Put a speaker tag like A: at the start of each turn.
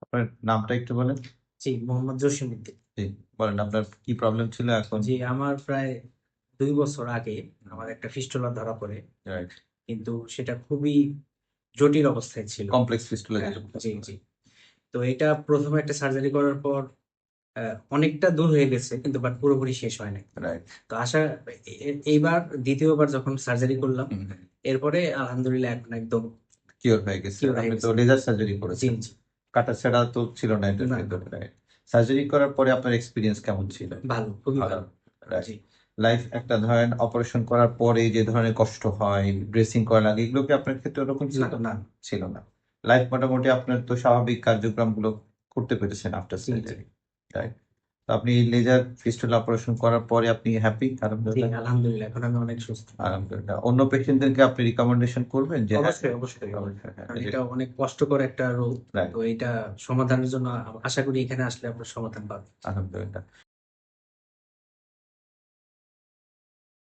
A: আপনার নামটা একটু বলেন।
B: জি, মোহাম্মদ জসিমউদ্দিন।
A: জি, বলেন আপনার কি প্রবলেম ছিল এখন।
B: জি, আমার প্রায় 2 বছর আগে আমার একটা ফিস্টুলা ধরা পড়ে।
A: রাইট।
B: কিন্তু সেটা খুবই জটিল অবস্থায় ছিল।
A: কমপ্লেক্স ফিস্টুলা
B: হ্যাঁ,
A: যেটা
B: জি,
A: বলে।
B: জি। তো এটা প্রথমে একটা সার্জারি করার পর অনেকটা দূর হয়ে গেছে, কিন্তু বাট পুরোপুরি শেষ হয় নাই।
A: রাইট।
B: তো এইবার দ্বিতীয়বার যখন সার্জারি করলাম,
A: হুম।
B: এরপরে আলহামদুলিল্লাহ এখন একদম
A: কিওর হয়ে গেছে,
B: কিউর হয়ে
A: আপনি তো
B: গেছে।
A: লেজার সার্জারি
B: জি,
A: করেছেন।
B: জি।
A: কাটাছেঁড়া তো ছিল না এটার
B: না, না,
A: ভেতরে, রাইট। সার্জারি করার পরে আপনার এক্সপিরিয়েন্স কেমন ছিল?
B: ভালো, খুবই
A: ভালো।
B: ভালো।
A: রাইট।
B: জি।
A: লাইফ একটা ধরেন অপারেশন করার পরে যে ধরনের কষ্ট হয়, ড্রেসিং করা লাগে, এগুলো কি আপনার ক্ষেত্রে ওরকম
B: না,
A: ছিল?
B: না।
A: ছিল না। লাইফ মোটামুটি আপনার তো স্বাভাবিক কার্যক্রমগুলো করতে পেরেছেন আফটার
B: জি, জি।
A: Surgery, right. তো আপনি লেজার ফিস্টুলা অপারেশন করার পরে আপনি হ্যাপি?
B: জি,
A: আলহামদুলিল্লাহ।
B: আলহামদুলিল্লাহ এখন আমি অনেক সুস্থ।
A: আলহামদুলিল্লাহ। অন্য পেশেন্টদেরকে আপনি রিকমেন্ডেশন করবেন যে হ্যাঁ,
B: অবশ্যই, অবশ্যই।
A: অবশ্যই হ্যাঁ,
B: কারণ
A: এটা
B: এটা অনেক কষ্টকর একটা রোগ।
A: রাইট।
B: তো এটা সমাধানের জন্য আশা করি এখানে আসলে আমরা সমাধান পাবো।
A: আলহামদুলিল্লাহ।